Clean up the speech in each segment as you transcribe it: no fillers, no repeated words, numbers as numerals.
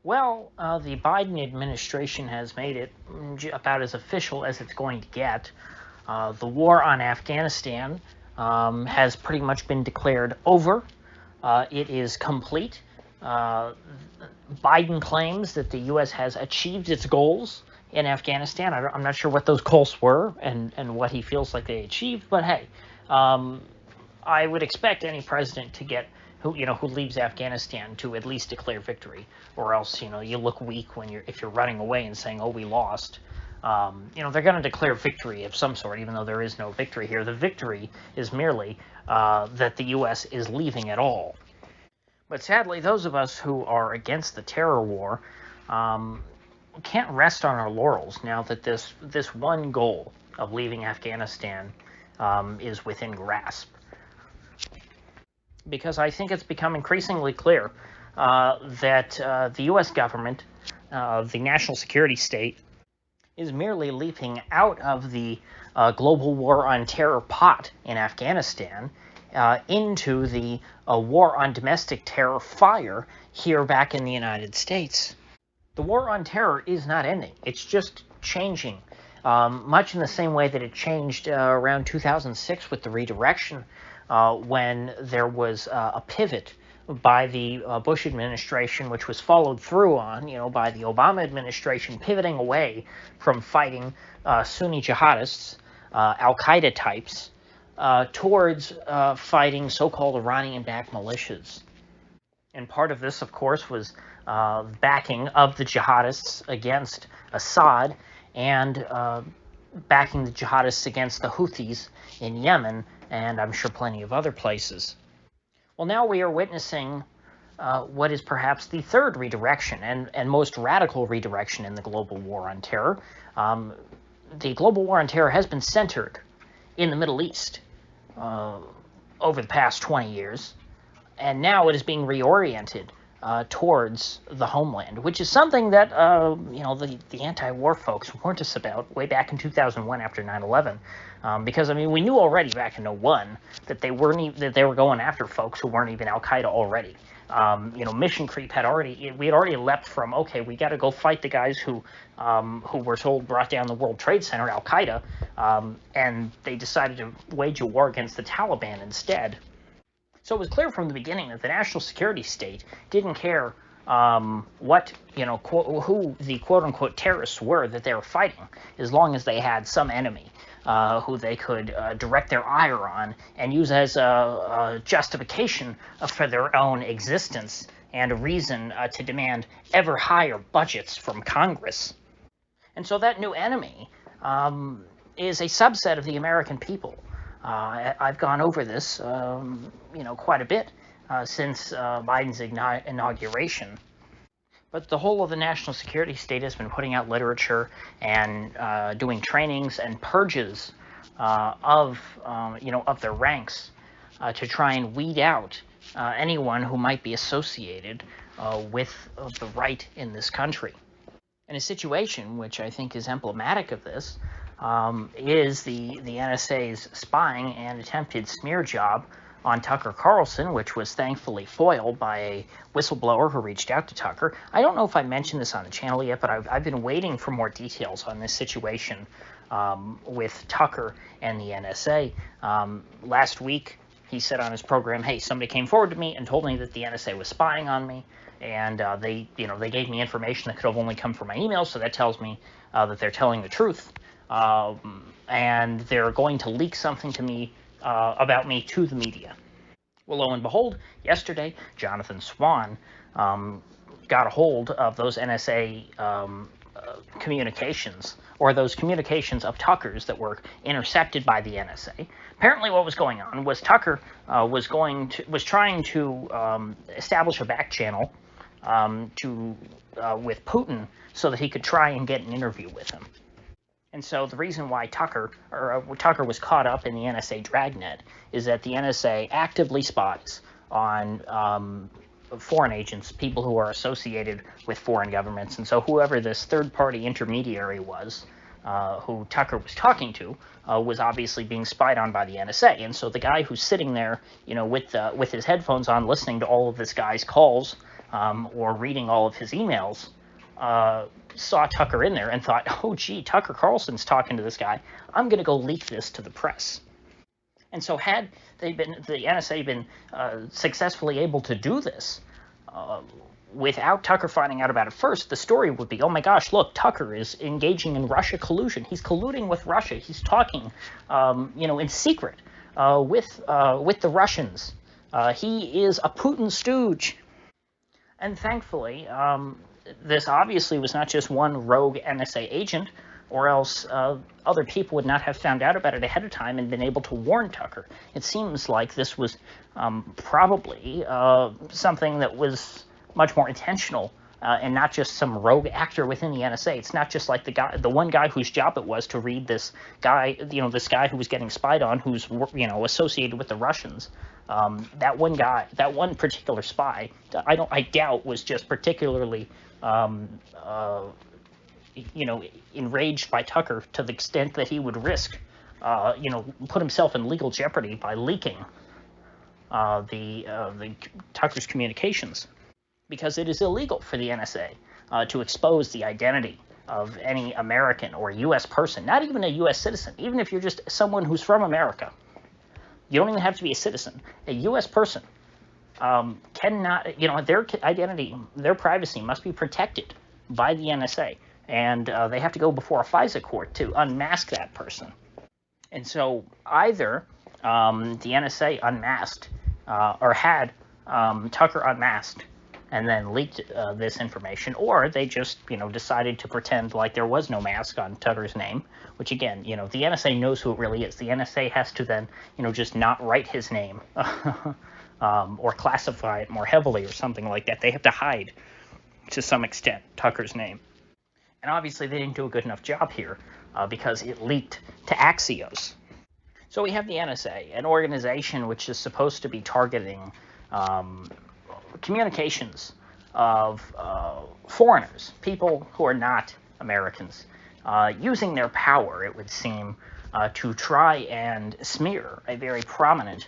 Well, the Biden administration has made it about as official as it's going to get. The war on Afghanistan has pretty much been declared over. It is complete. Biden claims that the U.S. has achieved its goals in Afghanistan. I'm not sure what those goals were and what he feels like they achieved, but hey, I would expect any president to get who leaves Afghanistan to at least declare victory, or else you look weak when if you're running away and saying, "Oh, we lost." They're going to declare victory of some sort, even though there is no victory here. The victory is merely that the U.S. is leaving at all. But sadly, those of us who are against the terror war can't rest on our laurels now that this one goal of leaving Afghanistan is within grasp. Because I think it's become increasingly clear that the U.S. government, the national security state, is merely leaping out of the global war on terror pot in Afghanistan into the war on domestic terror fire here back in the United States. The war on terror is not ending. It's just changing, much in the same way that it changed around 2006 with the redirection, when there was a pivot by the Bush administration, which was followed through on, by the Obama administration, pivoting away from fighting Sunni jihadists, Al-Qaeda types, towards fighting so-called Iranian-backed militias. And part of this, of course, was backing of the jihadists against Assad and backing the jihadists against the Houthis in Yemen, and I'm sure plenty of other places. Well, now we are witnessing what is perhaps the third redirection and most radical redirection in the global war on terror. The global war on terror has been centered in the Middle East over the past 20 years, and now it is being reoriented towards the homeland, which is something that the anti-war folks warned us about way back in 2001 after 9/11, because we knew already back in 2001 that they were going after folks who weren't even Al-Qaeda already. Mission creep we had already leapt from, okay, we got to go fight the guys who were told brought down the World Trade Center, Al-Qaeda, and they decided to wage a war against the Taliban instead. So it was clear from the beginning that the national security state didn't care who the quote-unquote terrorists were that they were fighting, as long as they had some enemy who they could direct their ire on and use as a justification for their own existence and a reason to demand ever higher budgets from Congress. And so that new enemy is a subset of the American people. I've gone over this, quite a bit since Biden's inauguration. But the whole of the national security state has been putting out literature and doing trainings and purges of their ranks to try and weed out anyone who might be associated with the right in this country. And a situation which I think is emblematic of this is the NSA's spying and attempted smear job on Tucker Carlson, which was thankfully foiled by a whistleblower who reached out to Tucker. I don't know if I mentioned this on the channel yet, but I've been waiting for more details on this situation with Tucker and the NSA. Last week, he said on his program, hey, somebody came forward to me and told me that the NSA was spying on me, and they gave me information that could have only come from my email, so that tells me that they're telling the truth. And they're going to leak something to me about me to the media. Well, lo and behold, yesterday, Jonathan Swan got a hold of those NSA communications, or those communications of Tucker's that were intercepted by the NSA. Apparently what was going on was Tucker was trying to establish a back channel with Putin so that he could try and get an interview with him. And so the reason why Tucker was caught up in the NSA dragnet is that the NSA actively spies on foreign agents, people who are associated with foreign governments. And so whoever this third-party intermediary was, who Tucker was talking to, was obviously being spied on by the NSA. And so the guy who's sitting there, with his headphones on, listening to all of this guy's calls or reading all of his emails, saw Tucker in there and thought, oh, gee, Tucker Carlson's talking to this guy. I'm going to go leak this to the press. And so had the NSA been successfully able to do this without Tucker finding out about it first, the story would be, oh my gosh, look, Tucker is engaging in Russia collusion. He's colluding with Russia. He's talking, in secret with the Russians. He is a Putin stooge. And thankfully, this obviously was not just one rogue NSA agent, or else other people would not have found out about it ahead of time and been able to warn Tucker. It seems like this was probably something that was much more intentional and not just some rogue actor within the NSA. It's not just like the one guy whose job it was to read this guy, this guy who was getting spied on, who's associated with the Russians. That one particular spy, I doubt was just particularly enraged by Tucker to the extent that he would risk, put himself in legal jeopardy by leaking the Tucker's communications, because it is illegal for the NSA to expose the identity of any American or U.S. person, not even a U.S. citizen, even if you're just someone who's from America. You don't even have to be a citizen. A U.S. person cannot, their identity, their privacy must be protected by the NSA. And they have to go before a FISA court to unmask that person. And so either the NSA unmasked or had Tucker unmasked and then leaked this information, or they just, decided to pretend like there was no mask on Tucker's name, which again, the NSA knows who it really is. The NSA has to then, just not write his name or classify it more heavily or something like that. They have to hide, to some extent, Tucker's name. And obviously they didn't do a good enough job here because it leaked to Axios. So we have the NSA, an organization which is supposed to be targeting communications of foreigners, people who are not Americans, using their power, it would seem, to try and smear a very prominent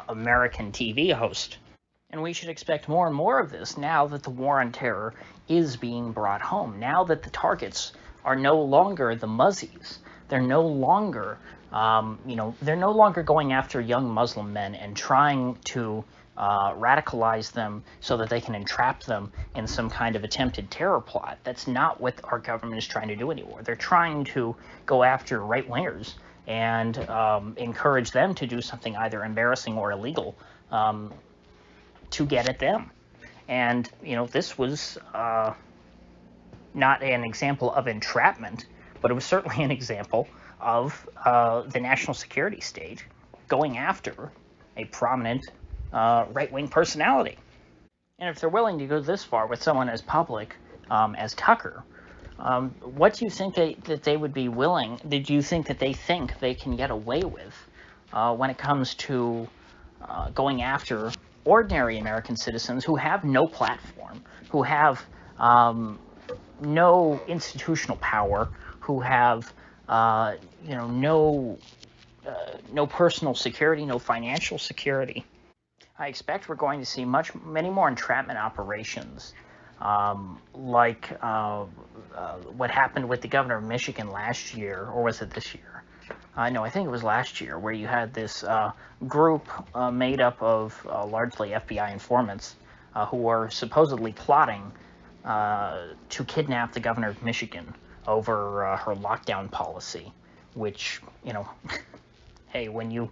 American TV host. And we should expect more and more of this now that the war on terror is being brought home, now that the targets are no longer the Muzzies. They're no longer, they're no longer going after young Muslim men and trying to radicalize them so that they can entrap them in some kind of attempted terror plot. That's not what our government is trying to do anymore. They're trying to go after right-wingers and encourage them to do something either embarrassing or illegal to get at them. And, this was not an example of entrapment, but it was certainly an example of the national security state going after a prominent right-wing personality. And if they're willing to go this far with someone as public as Tucker, what do you think that they would be willing, do you think that they think they can get away with when it comes to going after ordinary American citizens who have no platform, who have no institutional power, who have no personal security, no financial security? I expect we're going to see many more entrapment operations, like what happened with the governor of Michigan last year, or was it this year? No, I think it was last year, where you had this group made up of largely FBI informants who were supposedly plotting to kidnap the governor of Michigan over her lockdown policy, which, hey, when you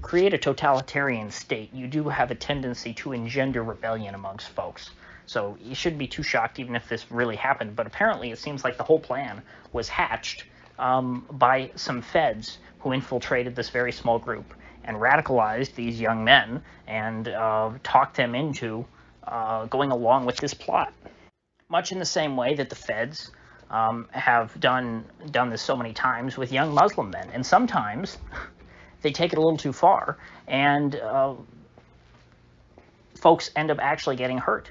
create a totalitarian state, you do have a tendency to engender rebellion amongst folks. So you shouldn't be too shocked even if this really happened. But apparently it seems like the whole plan was hatched by some feds who infiltrated this very small group and radicalized these young men and talked them into going along with this plot. Much in the same way that the feds have done this so many times with young Muslim men. And sometimes they take it a little too far, and folks end up actually getting hurt.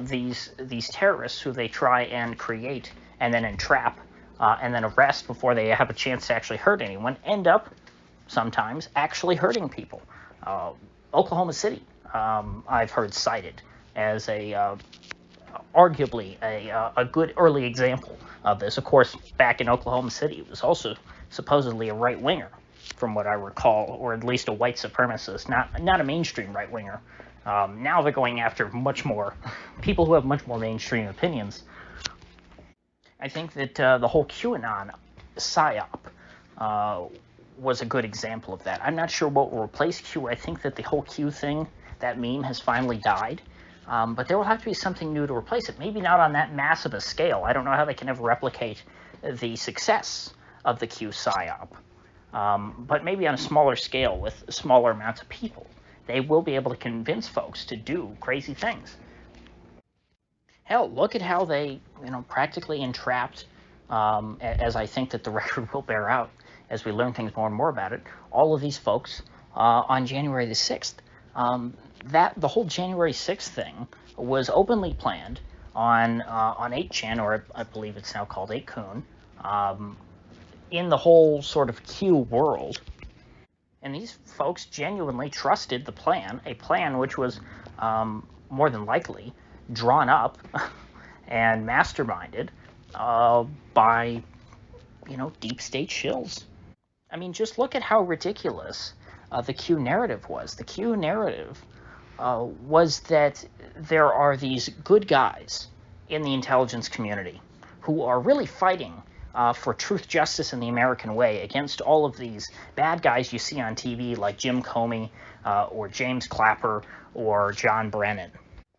These terrorists who they try and create and then entrap and then arrest before they have a chance to actually hurt anyone end up sometimes actually hurting people. Oklahoma City, I've heard cited as arguably a good early example of this. Of course, back in Oklahoma City, it was also supposedly a right-winger, from what I recall, or at least a white supremacist, not a mainstream right-winger. Now they're going after much more people who have much more mainstream opinions. I think that the whole QAnon psyop was a good example of that. I'm not sure what will replace Q. I think that the whole Q thing, that meme, has finally died. But there will have to be something new to replace it. Maybe not on that massive a scale. I don't know how they can ever replicate the success of the Q psyop. But maybe on a smaller scale with smaller amounts of people, they will be able to convince folks to do crazy things. Hell, look at how they, practically entrapped, as I think that the record will bear out as we learn things more and more about it, all of these folks on January the 6th. The whole January 6th thing was openly planned on 8chan, or I believe it's now called 8kun, in the whole sort of Q world. And these folks genuinely trusted the plan, a plan which was more than likely drawn up and masterminded by, deep state shills. I mean, just look at how ridiculous the Q narrative was. The Q narrative was that there are these good guys in the intelligence community who are really fighting for truth, justice, and the American way against all of these bad guys you see on TV like Jim Comey or James Clapper or John Brennan.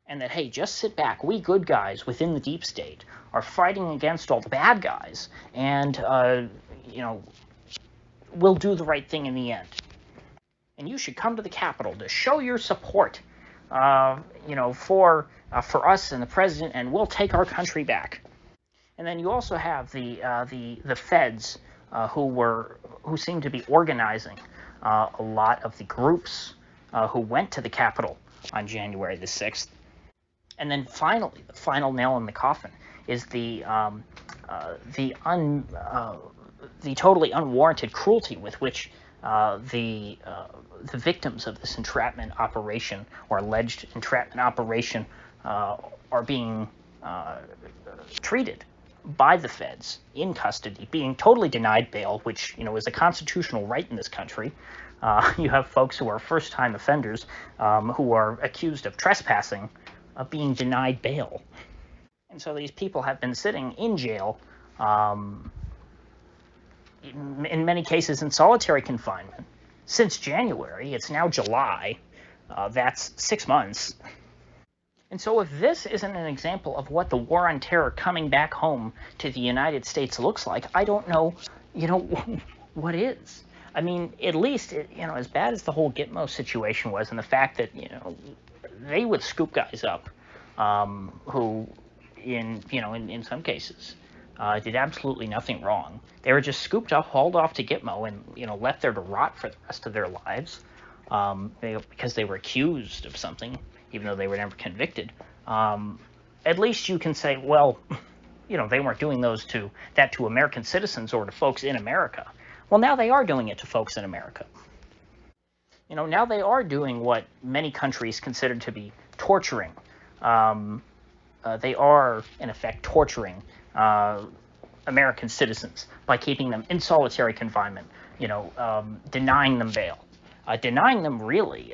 And that, hey, just sit back. We good guys within the deep state are fighting against all the bad guys, and, we'll do the right thing in the end. And you should come to the Capitol to show your support, for us and the president, and we'll take our country back. And then you also have the feds who seem to be organizing a lot of the groups who went to the Capitol on January the 6th. And then finally, the final nail in the coffin is the totally unwarranted cruelty with which the victims of this entrapment operation, or alleged entrapment operation, are being treated by the feds in custody, being totally denied bail, which is a constitutional right in this country. You have folks who are first-time offenders who are accused of trespassing, being denied bail. And so these people have been sitting in jail, in many cases in solitary confinement, since January. It's now July. That's 6 months. And so if this isn't an example of what the war on terror coming back home to the United States looks like, I don't know, what is. I mean, at least, as bad as the whole Gitmo situation was, and the fact that, they would scoop guys up who, in some cases, did absolutely nothing wrong. They were just scooped up, hauled off to Gitmo, and left there to rot for the rest of their lives, because they were accused of something, even though they were never convicted. At least you can say, well, they weren't doing that to American citizens or to folks in America. Well, now they are doing it to folks in America. Now they are doing what many countries consider to be torturing. They are, in effect, torturing American citizens by keeping them in solitary confinement, denying them bail, denying them really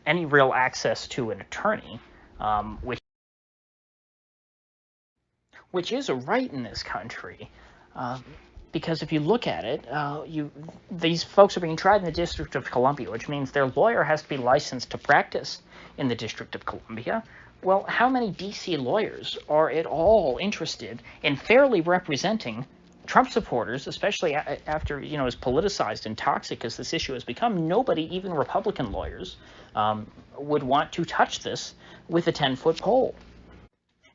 any real access to an attorney, which is a right in this country. Because if you look at it, these folks are being tried in the District of Columbia, which means their lawyer has to be licensed to practice in the District of Columbia. Well, how many D.C. lawyers are at all interested in fairly representing Trump supporters, especially after, as politicized and toxic as this issue has become? Nobody, even Republican lawyers, would want to touch this with a 10-foot pole.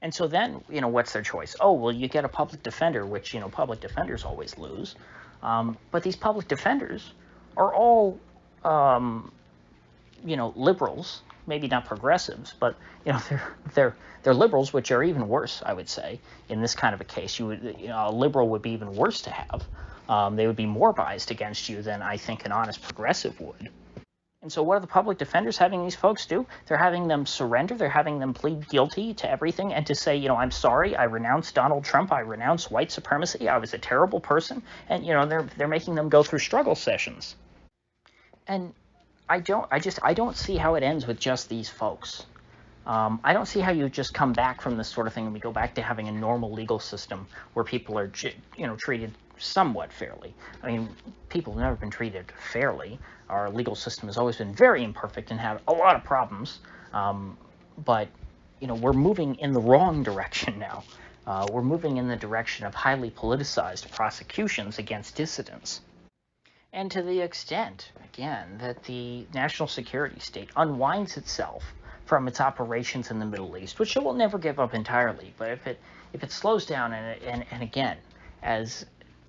And so then, what's their choice? Oh, well, you get a public defender, which, public defenders always lose. But these public defenders are all, liberals, maybe not progressives, but, they're liberals, which are even worse, I would say, in this kind of a case. A liberal would be even worse to have. They would be more biased against you than I think an honest progressive would. And so what are the public defenders having these folks do? They're having them surrender. They're having them plead guilty to everything and to say, I'm sorry, I renounce Donald Trump. I renounce white supremacy. I was a terrible person. And, they're making them go through struggle sessions. And I don't see how it ends with just these folks. I don't see how you just come back from this sort of thing and we go back to having a normal legal system where people are, treated somewhat fairly. I mean, people have never been treated fairly. Our legal system has always been very imperfect and had a lot of problems. But, we're moving in the wrong direction now. We're moving in the direction of highly politicized prosecutions against dissidents. And to the extent, again, that the national security state unwinds itself from its operations in the Middle East, which it will never give up entirely, but if it slows down and again, as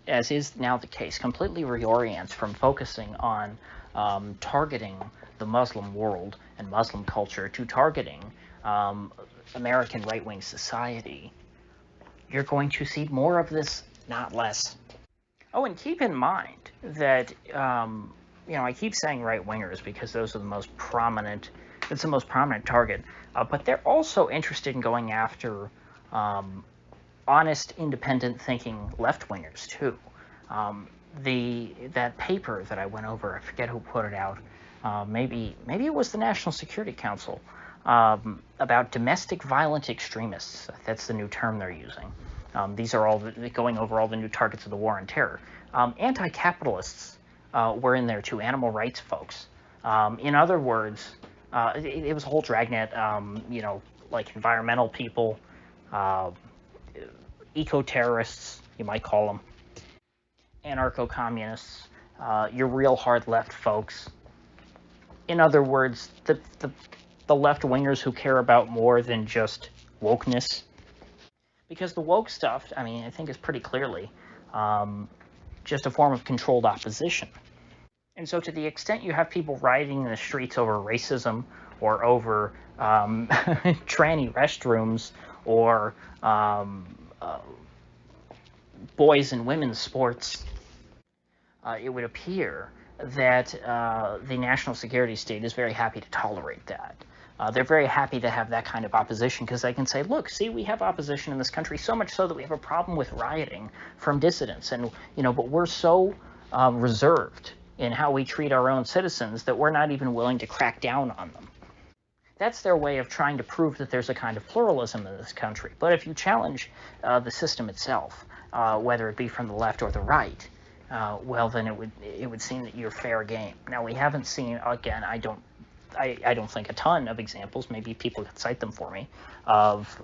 is now the case, completely reorients from focusing on targeting the Muslim world and Muslim culture to targeting American right-wing society, you're going to see more of this, not less. Oh, and keep in mind that, I keep saying right-wingers because those are the most prominent. It's the most prominent target, but they're also interested in going after honest, independent-thinking left-wingers too. That paper that I went over, I forget who put it out. Maybe it was the National Security Council about domestic violent extremists. That's the new term they're using. These are all going over all the new targets of the war on terror. Anti-capitalists were in there too. Animal rights folks. In other words. It was a whole dragnet, like environmental people, eco-terrorists, you might call them, anarcho-communists, your real hard left folks. In other words, the left-wingers who care about more than just wokeness. Because the woke stuff, I think is pretty clearly just a form of controlled opposition. And so to the extent you have people rioting in the streets over racism or over tranny restrooms or boys and women's sports, it would appear that the national security state is very happy to tolerate that. They're very happy to have that kind of opposition because they can say, look, see, we have opposition in this country, so much so that we have a problem with rioting from dissidents. And, but we're so reserved in how we treat our own citizens that we're not even willing to crack down on them. That's their way of trying to prove that there's a kind of pluralism in this country. But if you challenge the system itself, whether it be from the left or the right, well, then it would seem that you're fair game. Now, we haven't seen, again, I don't think a ton of examples, maybe people could cite them for me, of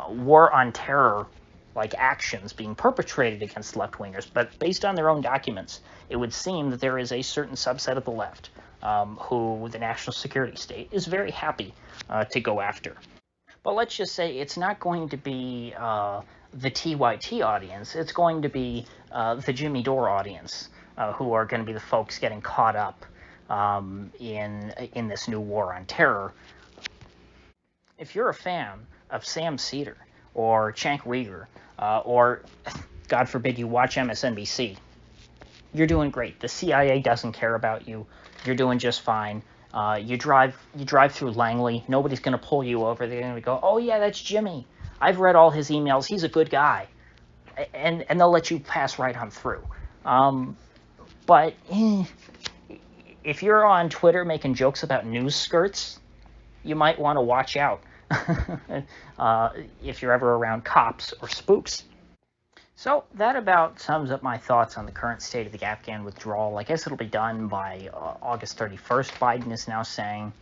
war on terror like actions being perpetrated against left-wingers, but based on their own documents, it would seem that there is a certain subset of the left who the national security state is very happy to go after. But let's just say it's not going to be the TYT audience, it's going to be the Jimmy Dore audience, who are going to be the folks getting caught up in this new war on terror. If you're a fan of Sam Cedar or Cenk Uyghur, or, God forbid, you watch MSNBC, you're doing great. The CIA doesn't care about you. You're doing just fine. You drive through Langley. Nobody's going to pull you over. They're going to go, oh, yeah, that's Jimmy. I've read all his emails. He's a good guy. And they'll let you pass right on through. But if you're on Twitter making jokes about news skirts, you might want to watch out. If you're ever around cops or spooks. So that about sums up my thoughts on the current state of the Afghan withdrawal. I guess it'll be done by August 31st, Biden is now saying.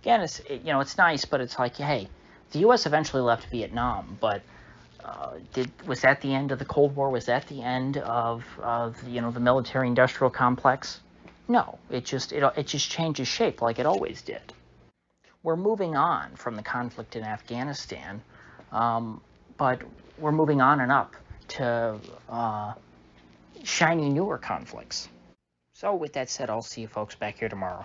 Again, it's nice, but it's like, hey, the U.S. eventually left Vietnam, but was that the end of the Cold War? Was that the end of the military-industrial complex? No, it just changes shape like it always did. We're moving on from the conflict in Afghanistan, but we're moving on and up to shiny newer conflicts. So with that said, I'll see you folks back here tomorrow.